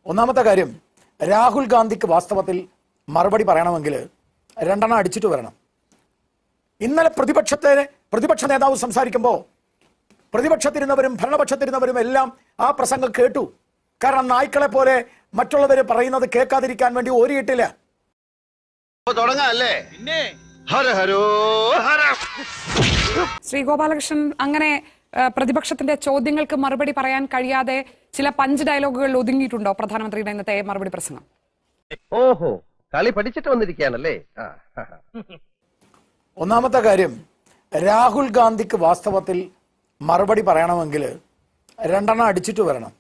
ഒന്നാമത്തെ കാര്യം, രാഹുൽ ഗാന്ധിക്ക് വാസ്തവത്തിൽ മറുപടി പറയണമെങ്കിൽ രണ്ടെണ്ണം അടിച്ചിട്ട് വരണം. ഇന്നലെ പ്രതിപക്ഷ നേതാവ് സംസാരിക്കുമ്പോൾ പ്രതിപക്ഷത്തിരുന്നവരും ഭരണപക്ഷത്തിരുന്നവരും എല്ലാം ആ പ്രസംഗം കേട്ടു. കാരണം നായ്ക്കളെ പോലെ മറ്റുള്ളവർ പറയുന്നത് കേൾക്കാതിരിക്കാൻ വേണ്ടി ഓരിയിട്ടില്ല. ശ്രീ ഗോപാലകൃഷ്ണൻ, അങ്ങനെ പ്രതിപക്ഷത്തിന്റെ ചോദ്യങ്ങൾക്ക് മറുപടി പറയാൻ കഴിയാതെ ചില പഞ്ച് ഡയലോഗുകളിൽ ഒതുങ്ങിയിട്ടുണ്ടോ പ്രധാനമന്ത്രിയുടെ ഇന്നത്തെ മറുപടി പ്രസംഗം? ഓഹോ, കളി പഠിച്ചിട്ട് വന്നിരിക്കുകയാണല്ലേ. ഒന്നാമത്തെ കാര്യം, രാഹുൽ ഗാന്ധിക്ക് വാസ്തവത്തിൽ മറുപടി പറയണമെങ്കിൽ രണ്ടെണ്ണം അടിച്ചിട്ട് വരണം.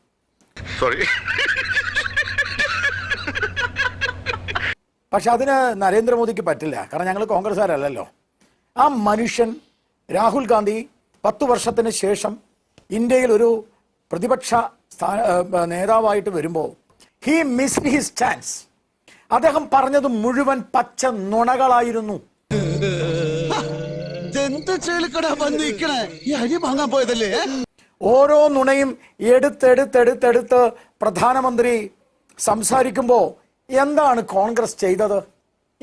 പക്ഷെ അതിന് നരേന്ദ്രമോദിക്ക് പറ്റില്ല. കാരണം ഞങ്ങൾ കോൺഗ്രസ്സുകാരല്ലല്ലോ. ആ മനുഷ്യൻ രാഹുൽ ഗാന്ധി 10 വർഷത്തിന് ശേഷം ഇന്ത്യയിൽ ഒരു പ്രതിപക്ഷ നേതാവായിട്ട് വരുമ്പോൾ ഹി മിസ്ഡ് ഹിസ് ചാൻസ്. അദ്ദേഹം പറഞ്ഞത് മുഴുവൻ പച്ച നുണകളായിരുന്നു. ഓരോ നുണയും എടുത്തെടുത്ത് പ്രധാനമന്ത്രി സംസാരിക്കുമ്പോ എന്താണ് കോൺഗ്രസ് ചെയ്തത്?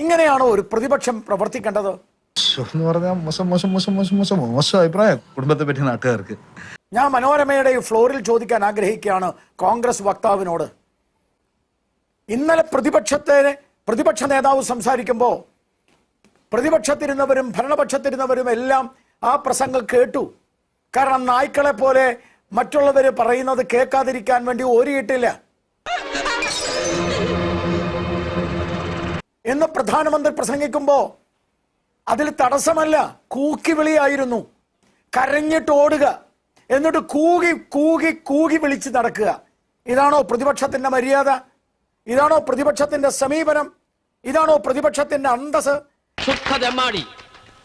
ഇങ്ങനെയാണോ ഒരു പ്രതിപക്ഷം പ്രവർത്തിക്കേണ്ടത്? അഭിപ്രായം കുടുംബത്തെ പറ്റി നാട്ടുകാർക്ക്. ഞാൻ മനോരമയുടെ ഫ്ലോറിൽ ചോദിക്കാൻ ആഗ്രഹിക്കുകയാണ് കോൺഗ്രസ് വക്താവിനോട്. ഇന്നലെ പ്രതിപക്ഷ നേതാവ് സംസാരിക്കുമ്പോൾ പ്രതിപക്ഷത്തിരുന്നവരും ഭരണപക്ഷത്തിരുന്നവരും എല്ലാം ആ പ്രസംഗം കേട്ടു. കാരണം നായ്ക്കളെ പോലെ മറ്റുള്ളവർ പറയുന്നത് കേൾക്കാതിരിക്കാൻ വേണ്ടി ഓരിയിട്ടില്ല. എന്ന് പ്രധാനമന്ത്രി പ്രസംഗിക്കുമ്പോ അതിൽ തടസ്സമല്ല, കൂക്കി വിളിയായിരുന്നു. കരഞ്ഞിട്ട് ഓടുക, എന്നിട്ട് കൂകി കൂകി കൂകി വിളിച്ച് നടക്കുക. ഇതാണോ പ്രതിപക്ഷത്തിന്റെ മര്യാദ? ഇതാണോ പ്രതിപക്ഷത്തിന്റെ സമീപനം? ഇതാണോ പ്രതിപക്ഷത്തിന്റെ അന്തസ്? സുഖദമാടി,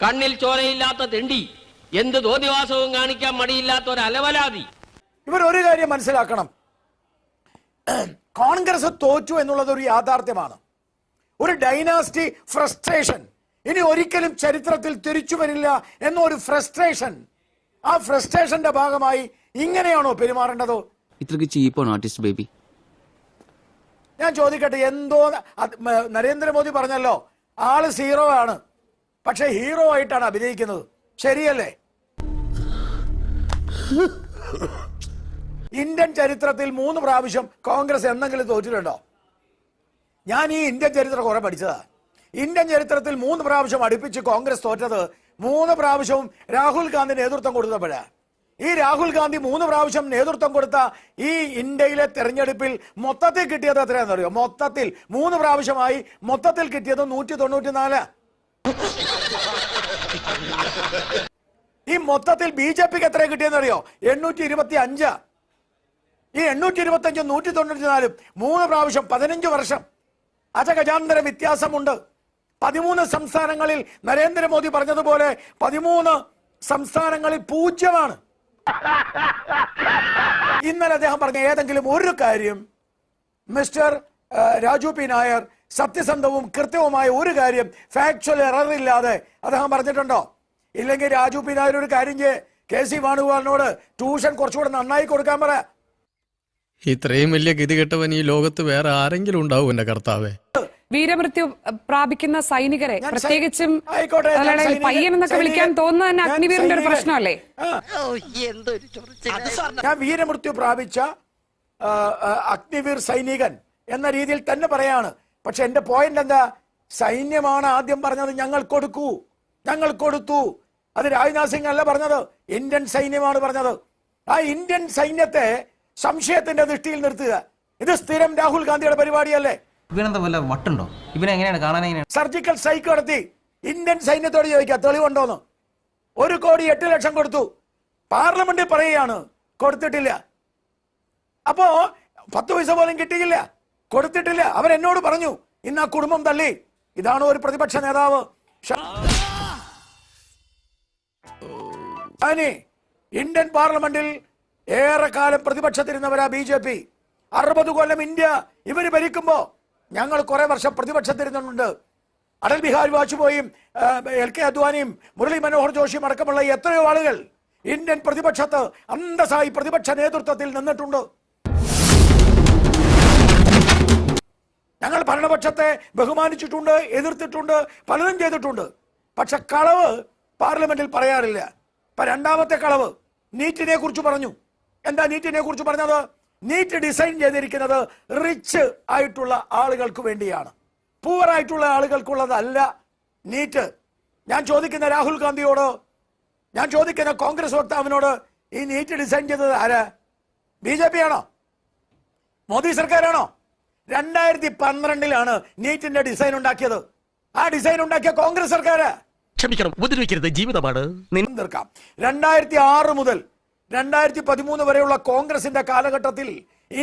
കണ്ണിൽ ചോരയില്ലാത്ത തെണ്ടി, എന്ത് തോന്നിവാസവും കാണിക്കാൻ മടിയില്ലാത്ത ഒരു അലവലാതി. ഇവർ ഒരു കാര്യം മനസ്സിലാക്കണം, കോൺഗ്രസ് തോറ്റു എന്നുള്ളത് ഒരു യാഥാർത്ഥ്യമാണ്. ഒരു ഡൈനാസ്റ്റി ഫ്രസ്ട്രേഷൻ ഇനി ഒരിക്കലും ചരിത്രത്തിൽ തിരിച്ചു വരില്ല എന്നൊരു ഫ്രസ്ട്രേഷൻ. ആ ഫ്രസ്ട്രേഷന്റെ ഭാഗമായി ഇങ്ങനെയാണോ പെരുമാറേണ്ടത്? ഇത്രക്ക് ചീപ്പാണ് ആർട്ടിസ്റ്റ് ബേബി. ഞാൻ ചോദിക്കട്ടെ, എന്തോ നരേന്ദ്രമോദി പറഞ്ഞല്ലോ, ആള് സീറോ ആണ്, പക്ഷെ ഹീറോ ആയിട്ടാണ് അഭിനയിക്കുന്നത്. ശരിയല്ലേ? ഇന്ത്യൻ ചരിത്രത്തിൽ 3 പ്രാവശ്യം കോൺഗ്രസ് എന്തെങ്കിലും തോറ്റിട്ടുണ്ടോ? ഞാൻ ഈ ഇന്ത്യൻ ചരിത്രം കുറെ പഠിച്ചതാ. ഇന്ത്യൻ ചരിത്രത്തിൽ 3 പ്രാവശ്യം അടുപ്പിച്ച് കോൺഗ്രസ് തോറ്റത് 3 പ്രാവശ്യവും രാഹുൽ ഗാന്ധി നേതൃത്വം കൊടുത്തപ്പോഴാണ്. ഈ രാഹുൽ ഗാന്ധി 3 പ്രാവശ്യം നേതൃത്വം കൊടുത്ത ഈ ഇന്ത്യയിലെ തെരഞ്ഞെടുപ്പിൽ മൊത്തത്തിൽ കിട്ടിയത് എത്രയാണെന്നറിയോ? മൊത്തത്തിൽ 3 പ്രാവശ്യമായി മൊത്തത്തിൽ കിട്ടിയത് 194. ഈ മൊത്തത്തിൽ BJPക്ക് എത്ര കിട്ടിയെന്നറിയോ? 825. ഈ 825 194 3 പ്രാവശ്യം 15 വർഷം അജഗജാന്തര വ്യത്യാസമുണ്ട്. 13 സംസ്ഥാനങ്ങളിൽ നരേന്ദ്രമോദി പറഞ്ഞതുപോലെ 13 സംസ്ഥാനങ്ങളിൽ 0. ഇന്നലെ അദ്ദേഹം പറഞ്ഞ ഏതെങ്കിലും ഒരു കാര്യം മിസ്റ്റർ രാജു പി നായർ സത്യസന്ധവും കൃത്യവുമായ ഒരു കാര്യം ഫാക്ച്വൽ എറർ ഇല്ലാതെ അദ്ദേഹം പറഞ്ഞിട്ടുണ്ടോ? ഇല്ലെങ്കിൽ രാജു പി നായർ ഒരു കാര്യം KC വേണുഗോപാലിനോട് ട്യൂഷൻ കുറച്ചുകൂടെ നന്നായി കൊടുക്കാൻ പറ. ഇത്രയും വലിയ ഗതികെട്ടവൻ ഈ ലോകത്ത് വേറെ ആരെങ്കിലും ഉണ്ടാവും എന്റെ കർത്താവേ? വീരമൃത്യു പ്രാപിക്കുന്ന സൈനികരെ, പ്രത്യേകിച്ചും പയ്യൻ എന്നൊക്കെ വിളിക്കാൻ തോന്നുന്ന തന്നെ അഗ്നിവീറിന്റെ ഒരു പ്രശ്നമല്ലേ? ഞാൻ വീരമൃത്യു പ്രാപിച്ച അഗ്നിവീർ സൈനികൻ എന്ന രീതിയിൽ തന്നെ പറയാണ്. പക്ഷെ എന്റെ പോയിന്റ് എന്താ? സൈന്യമാണ് ആദ്യം പറഞ്ഞത് ഞങ്ങൾ കൊടുത്തു. അത് രാജ്നാഥ് സിംഗ് അല്ല പറഞ്ഞത്, ഇന്ത്യൻ സൈന്യമാണ് പറഞ്ഞത്. ആ ഇന്ത്യൻ സൈന്യത്തെ സംശയത്തിന്റെ ദൃഷ്ടിയിൽ നിർത്തുക, ഇത് സ്ഥിരം രാഹുൽ ഗാന്ധിയുടെ പരിപാടിയല്ലേ? ഇവനെന്താ വല്ല വട്ടുണ്ടോ? ഇവനെ എങ്ങനെയാണ് കാണാൻ? സർജിക്കൽ സ്ട്രൈക്ക് നടത്തി ഇന്ത്യൻ സൈന്യത്തോട് ചോദിക്കുക തെളിവുണ്ടോന്ന്. 1,08,00,000 കൊടുത്തു. പാർലമെന്റിൽ പറയുകയാണ് കൊടുത്തിട്ടില്ല. അപ്പോ 10 പൈസ പോലും കിട്ടിയില്ല, കൊടുത്തിട്ടില്ല. അവരെന്നോട് പറഞ്ഞു ഇന്ന് ആ കുടുംബം തള്ളി. ഇതാണ് ഒരു പ്രതിപക്ഷ നേതാവ്. ഇന്ത്യൻ പാർലമെന്റിൽ ഏറെക്കാലം പ്രതിപക്ഷത്തിരുന്നവരാ BJP. 60 കൊല്ലം ഇന്ത്യ ഇവര് ഭരിക്കുമ്പോ ഞങ്ങൾ കുറെ വർഷം പ്രതിപക്ഷത്തിരുന്നുണ്ട്. അടൽ ബിഹാരി വാജ്പേയിയും LK അദ്വാനിയും മുരളി മനോഹർ ജോഷിയും അടക്കമുള്ള എത്രയോ ആളുകൾ ഇന്ത്യൻ പ്രതിപക്ഷത്ത് അന്തസ്സായി പ്രതിപക്ഷ നേതൃത്വത്തിൽ നിന്നിട്ടുണ്ട്. ഞങ്ങൾ ഭരണപക്ഷത്തെ ബഹുമാനിച്ചിട്ടുണ്ട്, എതിർത്തിട്ടുണ്ട്, പലതും ചെയ്തിട്ടുണ്ട്. പക്ഷെ കളവ് പാർലമെന്റിൽ പറയാറില്ല. ഇപ്പൊ രണ്ടാമത്തെ കളവ് നീറ്റിനെ കുറിച്ച് പറഞ്ഞു. എന്താ നീറ്റിനെ കുറിച്ച് പറഞ്ഞത്? നീറ്റ് ഡിസൈൻ ചെയ്തിരിക്കുന്നത് റിച്ച് ആയിട്ടുള്ള ആളുകൾക്ക് വേണ്ടിയാണ്, പൂവർ ആയിട്ടുള്ള ആളുകൾക്കുള്ളതല്ല നീറ്റ്. ഞാൻ ചോദിക്കുന്ന രാഹുൽ ഗാന്ധിയോട്, ഞാൻ ചോദിക്കുന്ന കോൺഗ്രസ് വക്താവിനോട്, ഈ നീറ്റ് ഡിസൈൻ ചെയ്തത് ആരാ? BJP ആണോ? മോദി സർക്കാരാണോ? 2012 നീറ്റിന്റെ ഡിസൈൻ ഉണ്ടാക്കിയത്. ആ ഡിസൈൻ ഉണ്ടാക്കിയ കോൺഗ്രസ് സർക്കാരാ. ക്ഷമിക്കണം, ഉപദ്രവിക്കരുത്, ജീവിതമാണ്. 2006 മുതൽ 2013 വരെയുള്ള കോൺഗ്രസിന്റെ കാലഘട്ടത്തിൽ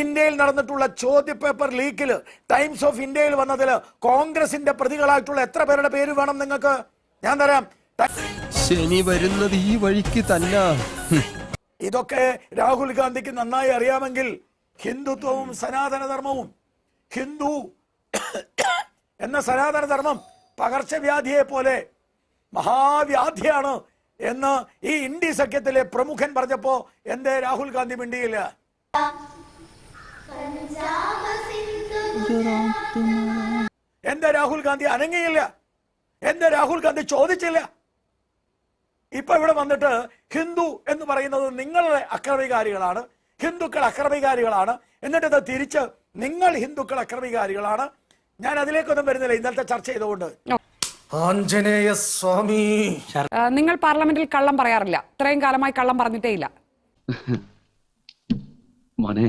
ഇന്ത്യയിൽ നടന്നിട്ടുള്ള ചോദ്യപേപ്പർ ലീക്കിൽ ടൈംസ് ഓഫ് ഇന്ത്യയിൽ വന്നതിൽ കോൺഗ്രസിന്റെ പ്രതികളായിട്ടുള്ള എത്ര പേരുടെ പേര് വേണം നിങ്ങൾക്ക്? ഞാൻ തരാം. ശനി വരുന്നത് ഈ വഴിക്ക് തന്നെ. ഇതൊക്കെ രാഹുൽ ഗാന്ധിക്ക് നന്നായി അറിയാമെങ്കിൽ ഹിന്ദുത്വവും സനാതനധർമ്മവും, ഹിന്ദു എന്ന സനാതനധർമ്മം പകർച്ചവ്യാധിയെ പോലെ മഹാവ്യാധിയാണ് എന്ന് ഈ ഇന്ത്യ സഖ്യത്തിലെ പ്രമുഖൻ പറഞ്ഞപ്പോ എന്തേ രാഹുൽ ഗാന്ധി മിണ്ടിയില്ല? എന്താ രാഹുൽ ഗാന്ധി അനങ്ങിയില്ല? എന്താ രാഹുൽ ഗാന്ധി ചോദിച്ചില്ല? ഇപ്പൊ ഇവിടെ വന്നിട്ട് ഹിന്ദു എന്ന് പറയുന്നത് നിങ്ങളുടെ അക്രമികാരികളാണ്, ഹിന്ദുക്കൾ അക്രമികാരികളാണ്, എന്നിട്ട് ഇത് തിരിച്ച് നിങ്ങൾ ഹിന്ദുക്കൾ അക്രമികാരികളാണ്. ഞാൻ അതിലേക്കൊന്നും വരുന്നില്ല ഇന്നലത്തെ ചർച്ച ചെയ്തുകൊണ്ട്. ആഞ്ജനേയ സ്വാമി. നിങ്ങൾ പാർലമെന്റിൽ കള്ളം പറയാറില്ല, ഇത്രയും കാലമായി കള്ളം പറഞ്ഞിട്ടേ ഇല്ല. മോനെ,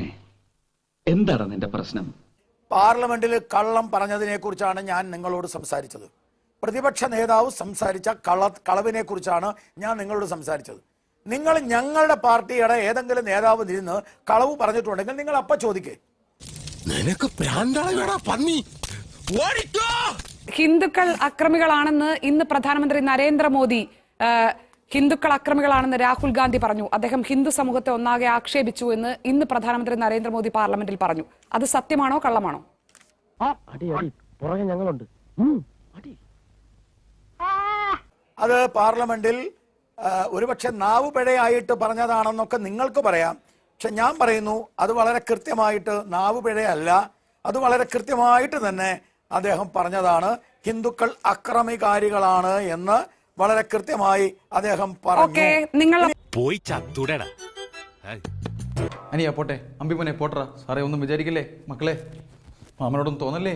എന്താണ് നിന്റെ പ്രശ്നം? പാർലമെന്റിൽ കള്ളം പറഞ്ഞതിനെ കുറിച്ചാണ് ഞാൻ നിങ്ങളോട് സംസാരിച്ചത്. പ്രതിപക്ഷ നേതാവ് സംസാരിച്ച കളവിനെ കുറിച്ചാണ് ഞാൻ നിങ്ങളോട് സംസാരിച്ചത്. നിങ്ങൾ ഞങ്ങളുടെ പാർട്ടിയുടെ ഏതെങ്കിലും നേതാവ് നിന്ന് കളവ് പറഞ്ഞിട്ടുണ്ടെങ്കിൽ നിങ്ങൾ അപ്പ ചോദിക്കേ. ഹിന്ദുക്കൾ അക്രമികളാണെന്ന് ഇന്ന് പ്രധാനമന്ത്രി നരേന്ദ്രമോദി, ഹിന്ദുക്കൾ അക്രമികളാണെന്ന് രാഹുൽ ഗാന്ധി പറഞ്ഞു. അദ്ദേഹം ഹിന്ദു സമൂഹത്തെ ഒന്നാകെ ആക്ഷേപിച്ചു എന്ന് ഇന്ന് പ്രധാനമന്ത്രി നരേന്ദ്രമോദി പാർലമെന്റിൽ പറഞ്ഞു. അത് സത്യമാണോ കള്ളമാണോ? ഞങ്ങളുണ്ട്. അത് പാർലമെന്റിൽ ഒരുപക്ഷെ നാവ് പിഴയായിട്ട് പറഞ്ഞതാണെന്നൊക്കെ നിങ്ങൾക്ക് പറയാം. പക്ഷെ ഞാൻ പറയുന്നു അത് വളരെ കൃത്യമായിട്ട് നാവ് പിഴയല്ല, അത് വളരെ കൃത്യമായിട്ട് തന്നെ അദ്ദേഹം പറഞ്ഞതാണ്. ഹിന്ദുക്കൾ അക്രമികാരികളാണ് എന്ന് വളരെ കൃത്യമായി അദ്ദേഹം പറഞ്ഞു. നിങ്ങൾ പോയി ചത്തുടടാ. അനിയാ പോട്ടെ, അമ്പിമോനെ പോട്ടറാ. സാറേ ഒന്നും വിചാരിക്കില്ലേ മക്കളെ, മാമനോടൊന്നും തോന്നല്ലേ?